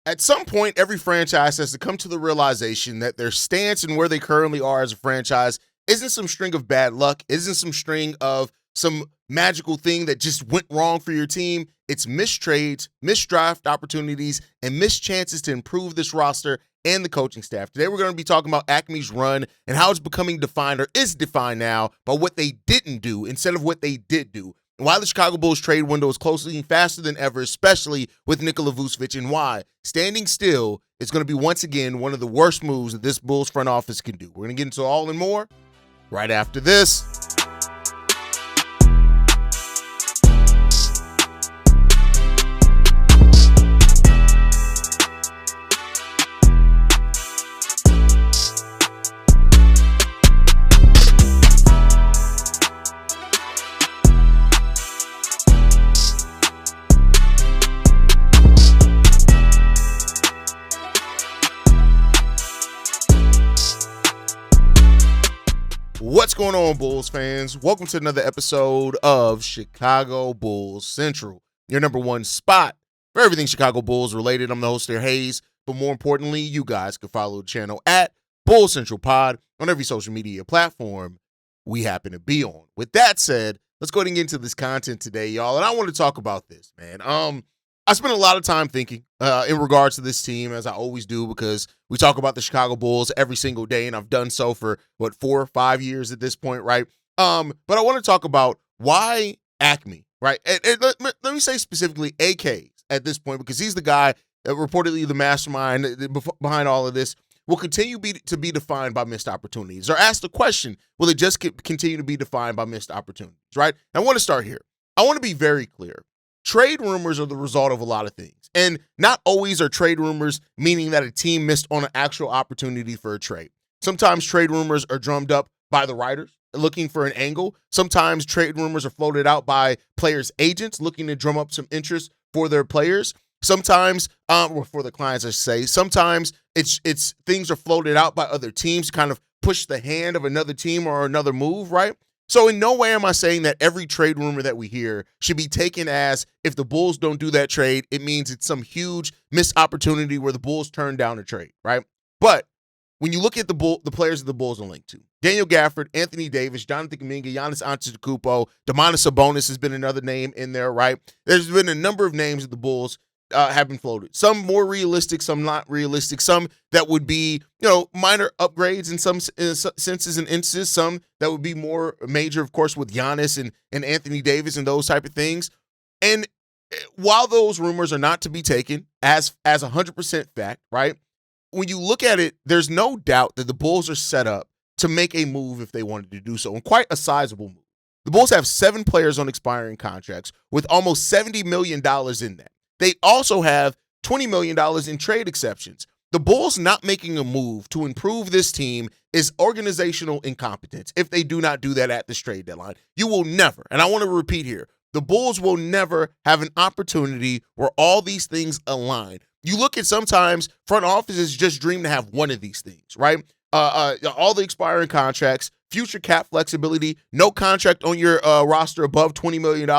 At some point, every franchise has to come to the realization that their stance and where they currently are as a franchise isn't some string of bad luck, isn't some string of some magical thing that just went wrong for your team. It's missed trades, missed draft opportunities, and missed chances to improve this roster and the coaching staff. Today, we're going to be talking about AKME's run and how it's becoming defined, or is defined now, by what they didn't do instead of what they did do. And why the Chicago Bulls trade window is closing faster than ever, especially with Nikola Vučević, and why standing still is going to be once again one of the worst moves that this Bulls front office can do. We're going to get into all and more right after this. What's going on, Bulls fans? Welcome to another episode of Chicago Bulls Central, your number one spot for everything Chicago Bulls related. I'm the host there, Haize, but more importantly, you guys can follow the channel at Bulls Central Pod on every social media platform we happen to be on. With that said, let's go ahead and get into this content today, y'all, and I want to talk about this, man. I spent a lot of time thinking in regards to this team, as I always do, because we talk about the Chicago Bulls every single day, and I've done so for, 4 or 5 years at this point, right? But I want to talk about why AKME, right? And let me say specifically AK at this point, because he's the guy that reportedly the mastermind behind all of this, will continue to be defined by missed opportunities. Or ask the question, will it just continue to be defined by missed opportunities, right? And I want to start here. I want to be very clear. Trade rumors are the result of a lot of things. And not always are trade rumors meaning that a team missed on an actual opportunity for a trade. Sometimes trade rumors are drummed up by the writers looking for an angle. Sometimes trade rumors are floated out by players' agents looking to drum up some interest for their players. Sometimes, or for the clients, I should say. Sometimes it's things are floated out by other teams to kind of push the hand of another team or another move, right? So in no way am I saying that every trade rumor that we hear should be taken as if the Bulls don't do that trade, it means it's some huge missed opportunity where the Bulls turn down a trade, right? But when you look at the players that the Bulls are linked to, Daniel Gafford, Anthony Davis, Jonathan Kuminga, Giannis Antetokounmpo, Domantas Sabonis has been another name in there, right? There's been a number of names that the Bulls have been floated. Some more realistic, some not realistic, some that would be, minor upgrades in some senses and instances, some that would be more major, of course, with Giannis and Anthony Davis and those type of things. And while those rumors are not to be taken as 100% fact, right? When you look at it, there's no doubt that the Bulls are set up to make a move if they wanted to do so, and quite a sizable move. The Bulls have 7 players on expiring contracts with almost $70 million in that. They also have $20 million in trade exceptions. The Bulls not making a move to improve this team is organizational incompetence if they do not do that at this trade deadline. You will never, and I want to repeat here, the Bulls will never have an opportunity where all these things align. You look at sometimes front offices just dream to have one of these things, right? All the expiring contracts, future cap flexibility, no contract on your roster above $20 million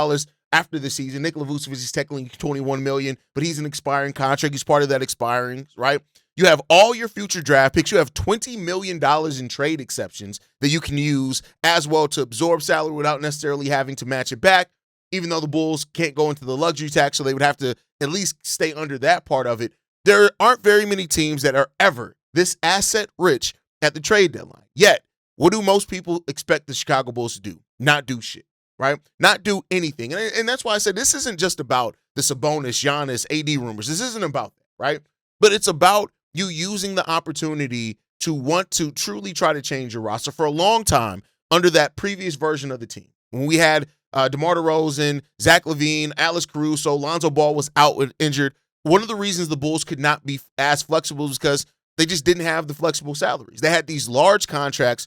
after the season. Nikola Vučević is technically $21 million, but he's an expiring contract. He's part of that expiring, right? You have all your future draft picks. You have $20 million in trade exceptions that you can use as well to absorb salary without necessarily having to match it back, even though the Bulls can't go into the luxury tax, so they would have to at least stay under that part of it. There aren't very many teams that are ever this asset rich at the trade deadline. Yet, what do most people expect the Chicago Bulls to do? Not do shit. Right? Not do anything. And that's why I said this isn't just about the Sabonis, Giannis, AD rumors. This isn't about that, right? But it's about you using the opportunity to want to truly try to change your roster. For a long time, under that previous version of the team, when we had DeMar DeRozan, Zach LaVine, Alex Caruso, Lonzo Ball was out with injured, one of the reasons the Bulls could not be as flexible is because they just didn't have the flexible salaries. They had these large contracts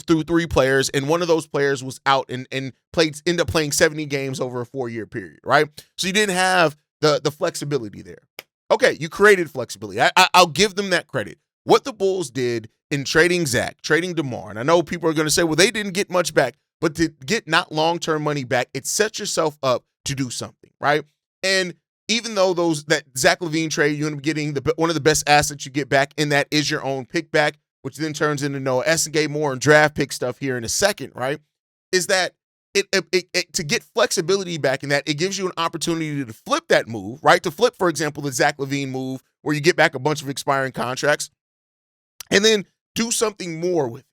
through 3 players, and one of those players was out and ended up playing 70 games over a 4-year period, right? So you didn't have the flexibility there. Okay, you created flexibility. I'll give them that credit. What the Bulls did in trading Zach, trading DeMar, and I know people are going to say, well, they didn't get much back, but to get not long-term money back, it sets yourself up to do something, right? And even though that Zach LaVine trade, you end up getting one of the best assets you get back, and that is your own pick back, which then turns into Noah Essengate, more and draft pick stuff here in a second, right? Is that it to get flexibility back in that, it gives you an opportunity to flip that move, right? To flip, for example, the Zach LaVine move where you get back a bunch of expiring contracts and then do something more with it.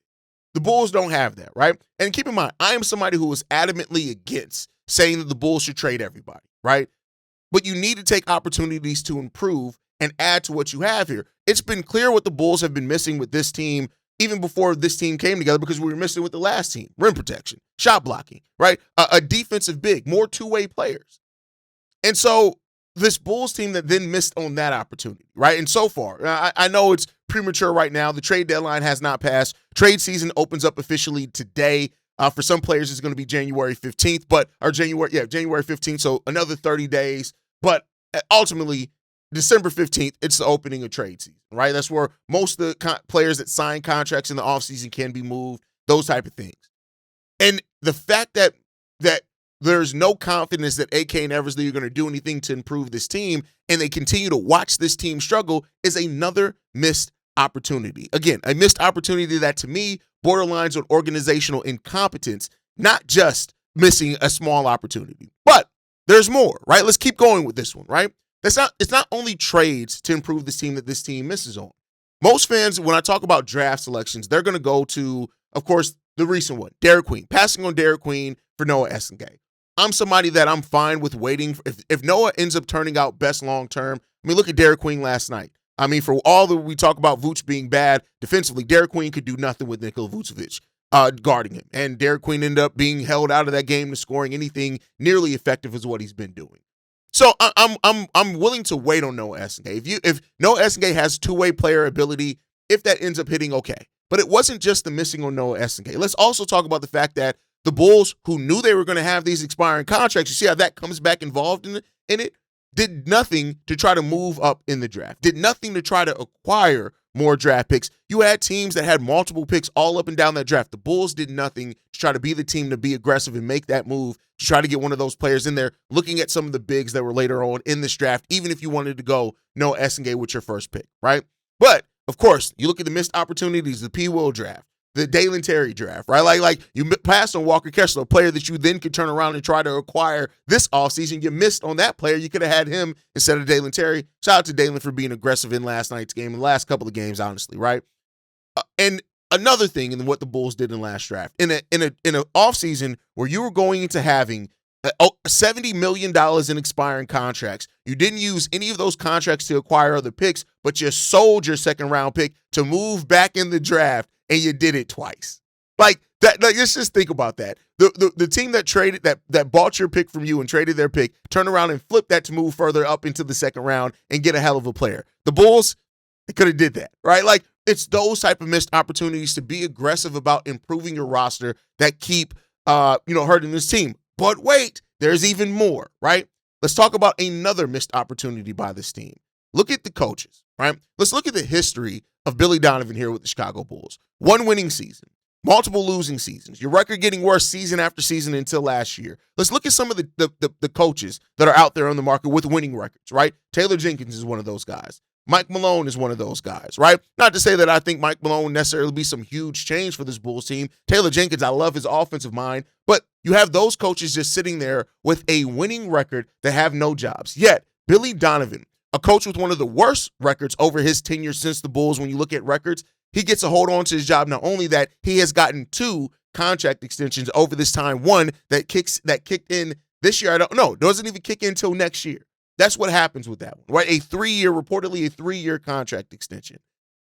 The Bulls don't have that, right? And keep in mind, I am somebody who is adamantly against saying that the Bulls should trade everybody, right? But you need to take opportunities to improve and add to what you have here. It's been clear what the Bulls have been missing with this team even before this team came together, because we were missing with the last team: rim protection, shot blocking, right? A defensive big, more two-way players. And so this Bulls team that then missed on that opportunity, right? And so far, I know it's premature right now. The trade deadline has not passed. Trade season opens up officially today. For some players, it's going to be January 15th, January 15th, so another 30 days. But ultimately, December 15th, it's the opening of trade season, right? That's where most of the players that sign contracts in the offseason can be moved, those type of things. And the fact that there's no confidence that AK and Eversley are going to do anything to improve this team, and they continue to watch this team struggle, is another missed opportunity. Again, a missed opportunity that, to me, borderlines on organizational incompetence, not just missing a small opportunity. But there's more, right? Let's keep going with this one, right? It's not only trades to improve this team that this team misses on. Most fans, when I talk about draft selections, they're going to go to, of course, the recent one, Derek Queen, passing on Derek Queen for Noah Essengate. I'm somebody that I'm fine with waiting. If Noah ends up turning out best long-term, I mean, look at Derek Queen last night. I mean, for all that we talk about Vuce being bad defensively, Derek Queen could do nothing with Nikola Vučević guarding him. And Derek Queen ended up being held out of that game to scoring anything nearly effective as what he's been doing. So I'm willing to wait on Noah Essengate. If Noah Essengate has two-way player ability, if that ends up hitting, okay. But it wasn't just the missing on Noah Essengate. Let's also talk about the fact that the Bulls, who knew they were going to have these expiring contracts, you see how that comes back involved in it, did nothing to try to move up in the draft, did nothing to try to acquire more draft picks. You had teams that had multiple picks all up and down that draft. The Bulls did nothing to try to be the team to be aggressive and make that move to try to get one of those players in there, looking at some of the bigs that were later on in this draft, even if you wanted to go Noah Essengate with your first pick, right? But, of course, you look at the missed opportunities, the P. Will draft, the Dalen Terry draft, right? Like you passed on Walker Kessler, a player that you then could turn around and try to acquire this offseason. You missed on that player. You could have had him instead of Dalen Terry. Shout out to Dalen for being aggressive in last night's game and the last couple of games, honestly, right? And another thing in what the Bulls did in last draft, in an offseason where you were going into having $70 million in expiring contracts, you didn't use any of those contracts to acquire other picks, but you sold your second-round pick to move back in the draft, and you did it twice. Like that. Like, let's just think about that. The team that traded that bought your pick from you and traded their pick, turn around and flip that to move further up into the second round and get a hell of a player. The Bulls, they could have did that, right? Like, it's those type of missed opportunities to be aggressive about improving your roster that keep hurting this team. But wait, there's even more, right? Let's talk about another missed opportunity by this team. Look at the coaches, right? Let's look at the history of Billy Donovan here with the Chicago Bulls. One winning season, multiple losing seasons, your record getting worse season after season until last year. Let's look at some of the coaches that are out there on the market with winning records, right? Taylor Jenkins is one of those guys. Mike Malone is one of those guys, right? Not to say that I think Mike Malone would necessarily be some huge change for this Bulls team. Taylor Jenkins, I love his offensive mind, but you have those coaches just sitting there with a winning record that have no jobs. Yet, Billy Donovan, a coach with one of the worst records over his tenure since the Bulls, when you look at records, he gets to hold on to his job. Not only that, he has gotten 2 contract extensions over this time. One that kicked in this year. I don't know. Doesn't even kick in until next year. That's what happens with that one, right? Reportedly a 3-year contract extension.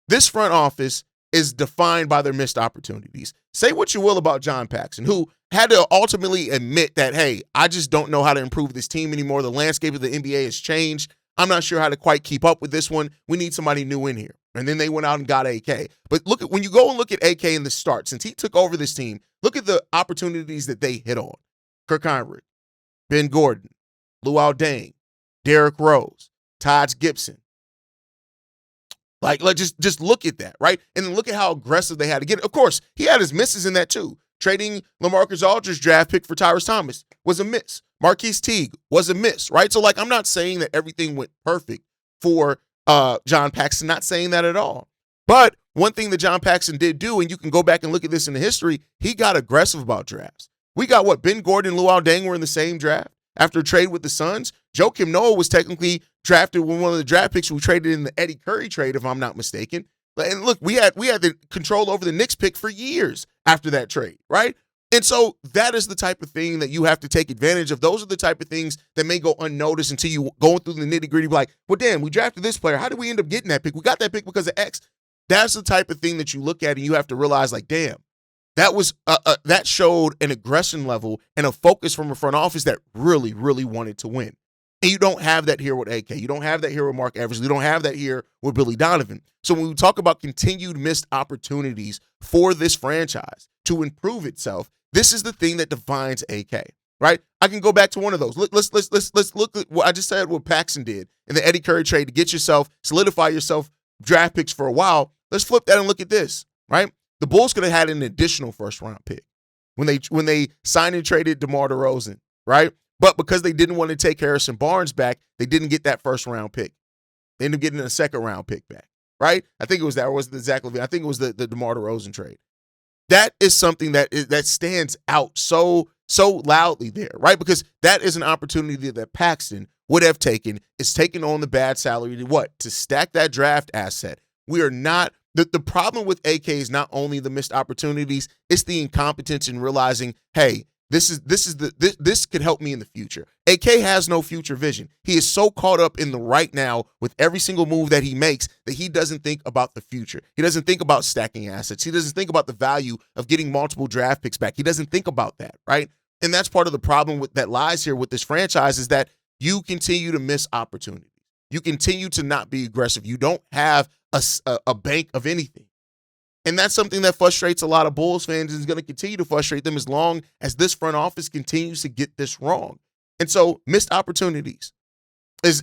This front office is defined by their missed opportunities. Say what you will about John Paxson, who had to ultimately admit that, hey, I just don't know how to improve this team anymore. The landscape of the NBA has changed. I'm not sure how to quite keep up with this one. We need somebody new in here. And then they went out and got AK. But when you go and look at AK in the start, since he took over this team, look at the opportunities that they hit on. Kirk Heinrich, Ben Gordon, Luol Deng, Derrick Rose, Taj Gibson. Like just look at that, right? And then look at how aggressive they had to get. Of course, he had his misses in that too. Trading LaMarcus Aldridge's draft pick for Tyrus Thomas was a miss. Marquise Teague was a miss, right? So, like, I'm not saying that everything went perfect for John Paxson, not saying that at all. But one thing that John Paxson did do, and you can go back and look at this in the history, he got aggressive about drafts. We got Ben Gordon and Luol Deng were in the same draft. After a trade with the Suns, Joakim Noah was technically drafted with one of the draft picks we traded in the Eddie Curry trade, if I'm not mistaken. And look, we had the control over the Knicks pick for years after that trade, right? And so that is the type of thing that you have to take advantage of. Those are the type of things that may go unnoticed until you go through the nitty-gritty, like, well, damn, we drafted this player. How did we end up getting that pick? We got that pick because of X. That's the type of thing that you look at and you have to realize, like, damn, that showed an aggression level and a focus from a front office that really, really wanted to win. And you don't have that here with AK. You don't have that here with Mark Eversley. You don't have that here with Billy Donovan. So when we talk about continued missed opportunities for this franchise to improve itself, this is the thing that defines AK, right? I can go back to one of those. Let's look at what I just said, what Paxson did in the Eddie Curry trade to get yourself, solidify yourself draft picks for a while. Let's flip that and look at this, right? The Bulls could have had an additional first-round pick when they signed and traded DeMar DeRozan, right? But because they didn't want to take Harrison Barnes back, they didn't get that first-round pick. They ended up getting a second-round pick back, right? I think it was that, or was it the Zach LaVine? I think it was the DeMar DeRozan trade. That is something that stands out so loudly there, right? Because that is an opportunity that Paxson would have taken, is taking on the bad salary to what? To stack that draft asset. We are not the problem with AK is not only the missed opportunities, it's the incompetence in realizing, hey, this could help me in the future. AK has no future vision. He is so caught up in the right now with every single move that he makes that he doesn't think about the future. He doesn't think about stacking assets. He doesn't think about the value of getting multiple draft picks back. He doesn't think about that, right? And that's part of the problem that lies here with this franchise is that you continue to miss opportunities. You continue to not be aggressive. You don't have a bank of anything. And that's something that frustrates a lot of Bulls fans and is going to continue to frustrate them as long as this front office continues to get this wrong. And so missed opportunities is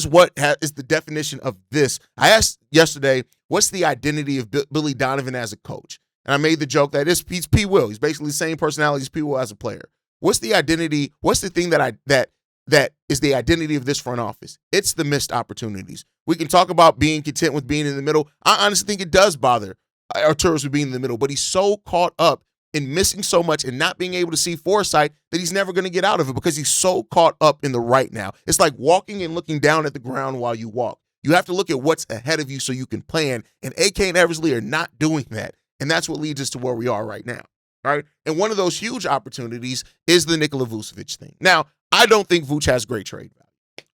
what is the definition of this. I asked yesterday, what's the identity of Billy Donovan as a coach? And I made the joke that he's P. Will. He's basically the same personality as P. Will as a player. What's the identity? What's the thing that is the identity of this front office? It's the missed opportunities. We can talk about being content with being in the middle. I honestly think it does bother Arturas with being in the middle, but he's so caught up in missing so much and not being able to see foresight that he's never going to get out of it because he's so caught up in the right now. It's like walking and looking down at the ground while you walk. You have to look at what's ahead of you so you can plan, and AK and Eversley are not doing that, and that's what leads us to where we are right now, right? And one of those huge opportunities is the Nikola Vučević thing. Now, I don't think Vuce has great trade value.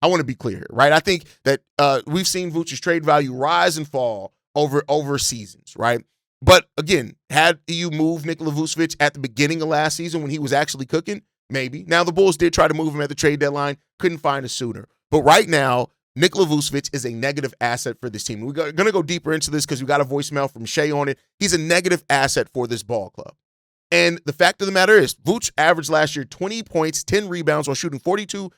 I want to be clear here, right? I think that we've seen Vuce's trade value rise and fall over seasons, right? But again, had you moved Nikola Vučević at the beginning of last season when he was actually cooking? Maybe. Now, the Bulls did try to move him at the trade deadline, couldn't find a suitor. But right now, Nikola Vučević is a negative asset for this team. We're going to go deeper into this because we got a voicemail from Shay on it. He's a negative asset for this ball club. And the fact of the matter is, Vuce averaged last year 20 points, 10 rebounds while shooting 42%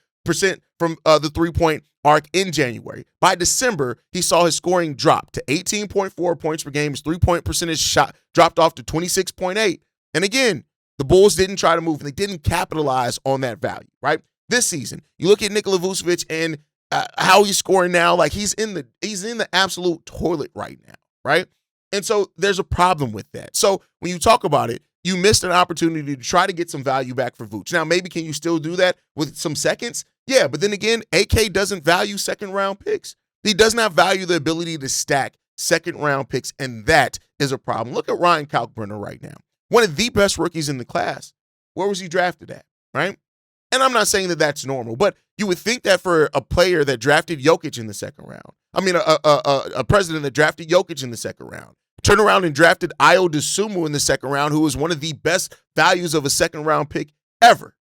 from the three-point arc in January. By December, he saw his scoring drop to 18.4 points per game. His three-point percentage shot dropped off to 26.8. And again, the Bulls didn't try to move, and they didn't capitalize on that value, right? This season, you look at Nikola Vučević and how he's scoring now, like he's in the absolute toilet right now, right? And so there's a problem with that. So when you talk about it, you missed an opportunity to try to get some value back for Vuce. Now, maybe can you still do that with some seconds? Yeah, but then again, AK doesn't value second-round picks. He does not value the ability to stack second-round picks, and that is a problem. Look at Ryan Kalkbrenner right now. One of the best rookies in the class. Where was he drafted at, right? And I'm not saying that that's normal, but you would think that for a player that drafted Jokic in the second round, I mean, a president that drafted Jokic in the second round, turned around and drafted Ayo Dosunmu in the second round, who was one of the best values of a second-round pick ever.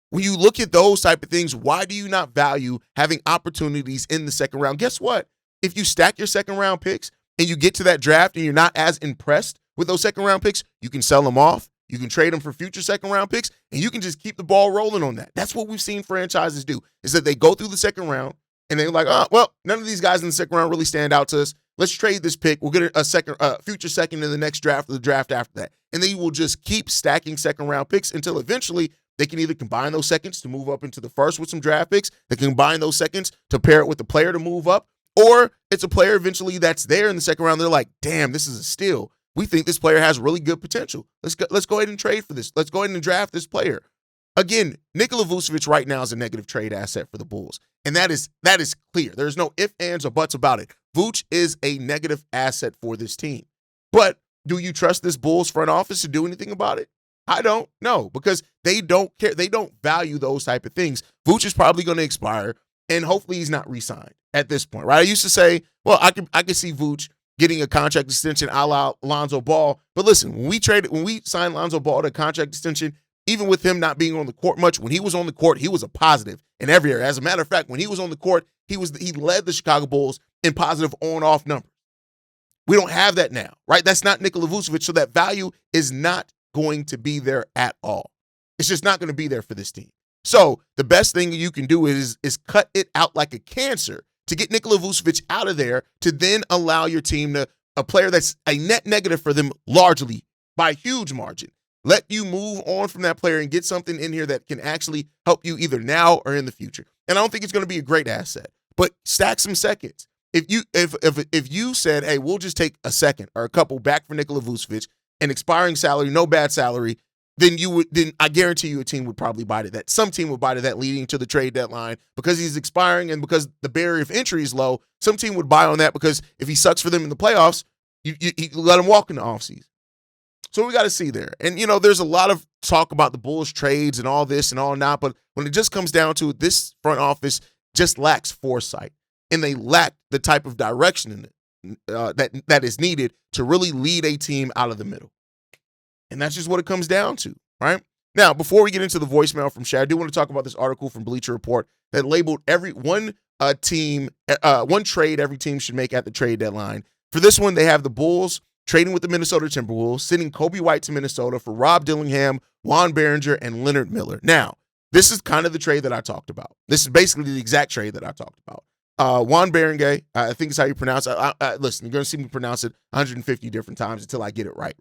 When you look at those type of things, why do you not value having opportunities in the second round? Guess what? If you stack your second-round picks and you get to that draft and you're not as impressed with those second-round picks, you can sell them off. You can trade them for future second-round picks, and you can just keep the ball rolling on that. That's what we've seen franchises do, is that they go through the second round, and they're like, oh, well, none of these guys in the second round really stand out to us. Let's trade this pick. We'll get a future second in the next draft or the draft after that. and then you will just keep stacking second-round picks until eventually they can either combine those seconds to move up into the first with some draft picks, they can combine those seconds to pair it with the player to move up, or it's a player eventually that's there in the second round. They're like, damn, this is a steal. We think this player has really good potential. Let's go ahead and trade for this. Let's go ahead and draft this player. Again, Nikola Vučević right now is a negative trade asset for the Bulls. And that is clear. There's no ifs, ands, or buts about it. Vooch is a negative asset for this team. But do you trust this Bulls front office to do anything about it? I don't know, because they don't care. They don't value those type of things. Vooch is probably going to expire, and hopefully he's not re-signed at this point, right? I used to say, well, I could see Vooch getting a contract extension a la Lonzo Ball. But listen, when we signed Lonzo Ball to a contract extension, even with him not being on the court much, when he was on the court, he was a positive in every area. As a matter of fact, when he was on the court, he led the Chicago Bulls in positive on-off numbers. We don't have that now, right? That's not Nikola Vučević, so that value is not going to be there at all. It's just not going to be there for this team. So the best thing you can do is cut it out like a cancer to get Nikola Vučević out of there, to then allow your team to, a player that's a net negative for them largely by a huge margin, let you move on from that player and get something in here that can actually help you either now or in the future. And I don't think it's going to be a great asset, but stack some seconds. If you said, hey, we'll just take a second or a couple back for Nikola Vučević, an expiring salary, no bad salary, then I guarantee you a team would probably buy to that. Some team would buy to that leading to the trade deadline because he's expiring and because the barrier of entry is low. Some team would buy on that because if he sucks for them in the playoffs, you let him walk in the offseason. So we got to see there. And, there's a lot of talk about the Bulls trades and all this and all not, but when it just comes down to it, this front office just lacks foresight, and they lack the type of direction in it that is needed to really lead a team out of the middle. And that's just what it comes down to, right? Now, before we get into the voicemail from Shay, I do want to talk about this article from Bleacher Report that labeled one trade every team should make at the trade deadline. For this one, they have the Bulls trading with the Minnesota Timberwolves, sending Kobe White to Minnesota for Rob Dillingham, Juan Behringer, and Leonard Miller. Now, this is kind of the trade that I talked about. This is basically the exact trade that I talked about. Juan Behringer, I think is how you pronounce it. Listen, you're going to see me pronounce it 150 different times until I get it right?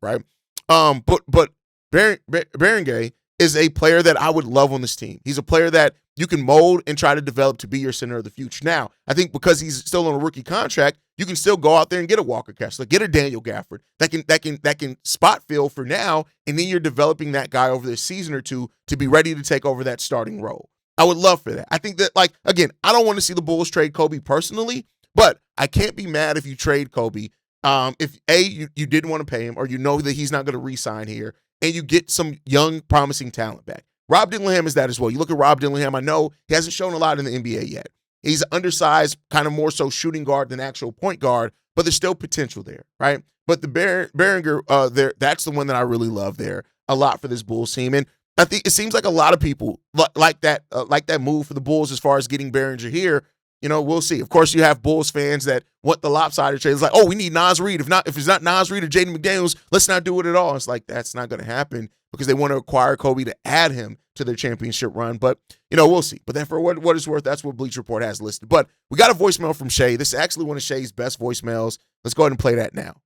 But Behringer is a player that I would love on this team. He's a player that you can mold and try to develop to be your center of the future. Now, I think because he's still on a rookie contract, you can still go out there and get a Walker Kessler, get a Daniel Gafford that can spot fill for now, and then you're developing that guy over the season or two to be ready to take over that starting role. I would love for that. I think that, again, I don't want to see the Bulls trade Kobe personally, but I can't be mad if you trade Kobe. If you didn't want to pay him, or you know that he's not going to re-sign here, and you get some young, promising talent back. Rob Dillingham is that as well. You look at Rob Dillingham, I know he hasn't shown a lot in the NBA yet. He's undersized, kind of more so shooting guard than actual point guard, but there's still potential there, right? But the Behringer, that's the one that I really love there a lot for this Bulls team. And I think it seems like a lot of people like that move for the Bulls as far as getting Behringer here. We'll see. Of course, you have Bulls fans that want the lopsided trade. It's like, oh, we need Naz Reid. If it's not Naz Reid or Jaden McDaniels, let's not do it at all. It's like, that's not going to happen because they want to acquire Kobe to add him to their championship run. But, we'll see. But then for what it's worth, that's what Bleacher Report has listed. But we got a voicemail from Shay. This is actually one of Shay's best voicemails. Let's go ahead and play that now.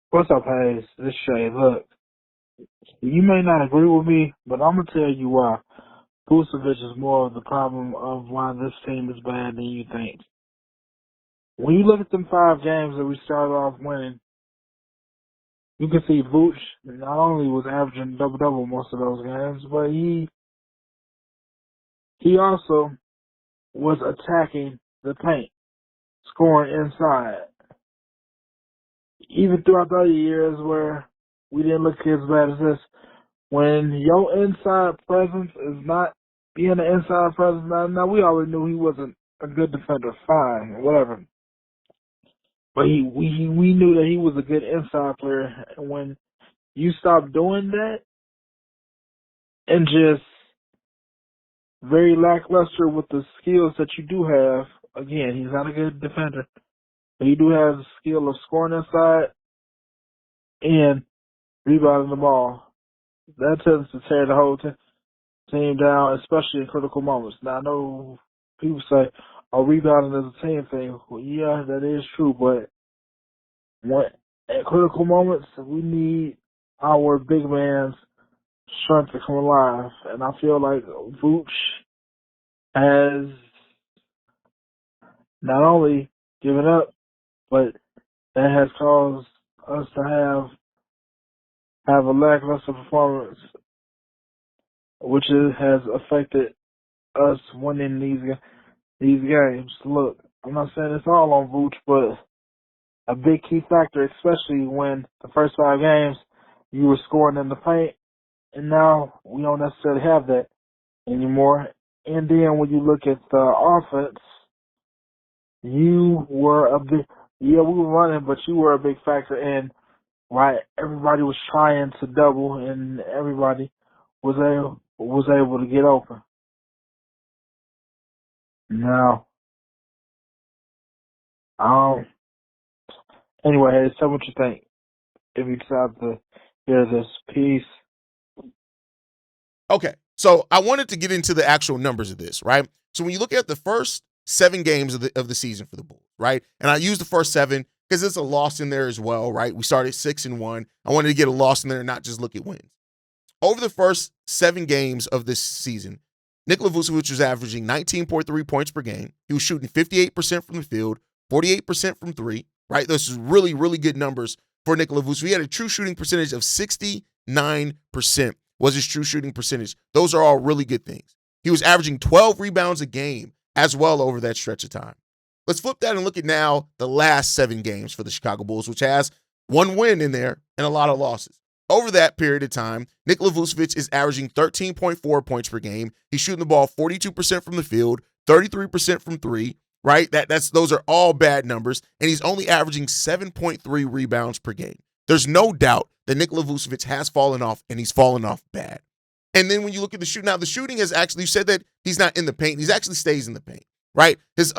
What's up, Haize? This is Shay. Look, you may not agree with me, but I'm going to tell you why. Vucevic is more of the problem of why this team is bad than you think. When you look at them 5 games that we started off winning, you can see Vooch not only was averaging double-double most of those games, but he also was attacking the paint, scoring inside. Even throughout the other years where we didn't look as bad as this, when your inside presence is not being an inside presence, now we already knew he wasn't a good defender, fine, whatever. But we knew that he was a good inside player. And when you stop doing that and just very lackluster with the skills that you do have, again, he's not a good defender, but you do have the skill of scoring inside and rebounding the ball. That tends to tear the whole team down, especially in critical moments. Now, I know people say, oh, rebounding is a team thing. Well, yeah, that is true, but at critical moments, we need our big man's strength to come alive. And I feel like Vooch has not only given up, but that has caused us to have a lackluster performance, which has affected us winning these games. Look, I'm not saying it's all on Vooch, but a big key factor, especially when the first 5 games you were scoring in the paint, and now we don't necessarily have that anymore. And then when you look at the offense, you were we were running, but you were a big factor in, right? Everybody was trying to double, and everybody was able to get open. Now, anyway, hey, tell me what you think if you decide to hear this piece. Okay, so I wanted to get into the actual numbers of this, right? So when you look at the first 7 games of the season for the Bulls, right? And I use the first 7 because there's a loss in there as well, right? We started 6-1. I wanted to get a loss in there and not just look at wins. Over the first 7 games of this season, Nikola Vučević was averaging 19.3 points per game. He was shooting 58% from the field, 48% from 3, right? Those are really, really good numbers for Nikola Vučević. He had a true shooting percentage of 69% was his true shooting percentage. Those are all really good things. He was averaging 12 rebounds a game as well over that stretch of time. Let's flip that and look at now the last 7 games for the Chicago Bulls, which has 1 win in there and a lot of losses. Over that period of time, Nikola Vučević is averaging 13.4 points per game. He's shooting the ball 42% from the field, 33% from 3, right? Those are all bad numbers, and he's only averaging 7.3 rebounds per game. There's no doubt that Nikola Vučević has fallen off, and he's fallen off bad. And then when you look at the shooting, now the shooting has actually, you said that he's not in the paint. He actually stays in the paint, right? His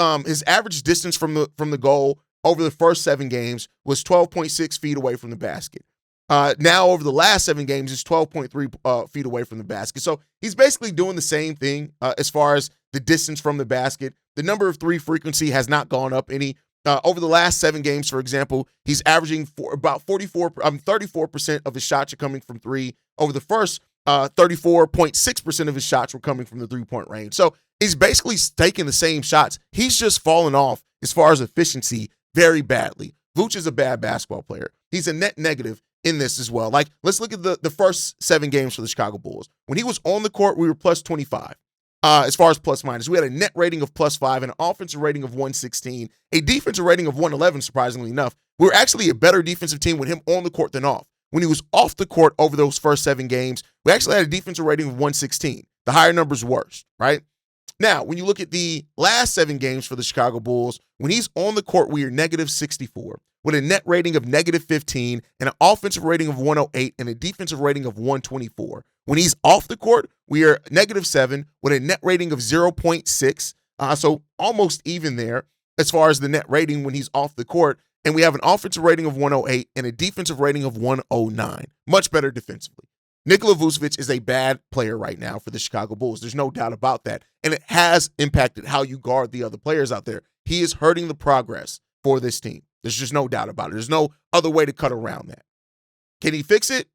average distance from the goal over the first 7 games was 12.6 feet away from the basket. Now over the last 7 games, it's 12.3 feet away from the basket. So he's basically doing the same thing as far as the distance from the basket. The number of 3 frequency has not gone up any. Over the last 7 games, for example, he's averaging about 34% of his shots are coming from 3. Over the first 34.6% of his shots were coming from the 3-point range. So he's basically taking the same shots. He's just fallen off as far as efficiency very badly. Vooch is a bad basketball player. He's a net negative in this as well. Like, let's look at the first 7 games for the Chicago Bulls. When he was on the court, we were plus 25. As far as plus minus, we had a net rating of plus 5 and an offensive rating of 116, a defensive rating of 111, surprisingly enough. We were actually a better defensive team with him on the court than off. When he was off the court over those first 7 games, we actually had a defensive rating of 116. The higher number's worse, right? Now, when you look at the last 7 games for the Chicago Bulls, when he's on the court, we are negative 64 with a net rating of negative 15 and an offensive rating of 108 and a defensive rating of 124. When he's off the court, we are negative 7 with a net rating of 0.6. So almost even there as far as the net rating when he's off the court. And we have an offensive rating of 108 and a defensive rating of 109. Much better defensively. Nikola Vučević is a bad player right now for the Chicago Bulls. There's no doubt about that. And it has impacted how you guard the other players out there. He is hurting the progress for this team. There's just no doubt about it. There's no other way to cut around that. Can he fix it?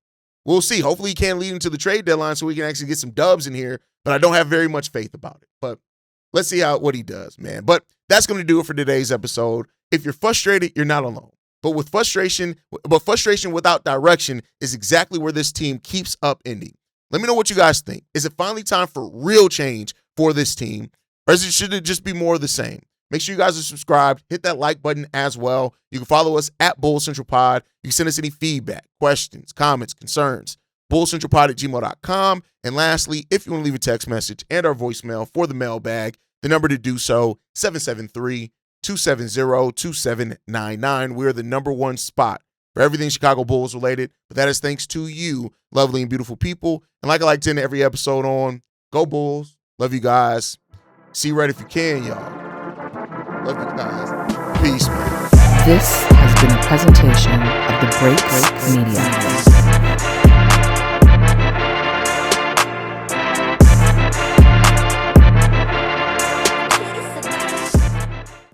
We'll see. Hopefully he can lead into the trade deadline so we can actually get some dubs in here, but I don't have very much faith about it. But let's see what he does, man. But that's going to do it for today's episode. If you're frustrated, you're not alone. But frustration without direction is exactly where this team keeps up ending. Let me know what you guys think. Is it finally time for real change for this team? Or should it just be more of the same? Make sure you guys are subscribed. Hit that like button as well. You can follow us at Bulls Central Pod. You can send us any feedback, questions, comments, concerns. bullscentralpod@gmail.com. And lastly, if you want to leave a text message and our voicemail for the mailbag, the number to do so, 773-270-2799. We're the #1 spot for everything Chicago Bulls related. But that is thanks to you, lovely and beautiful people. And like I like to end every episode on, go Bulls. Love you guys. See you right if you can, y'all. Love you guys. Peace, man. This has been a presentation of the Break Media.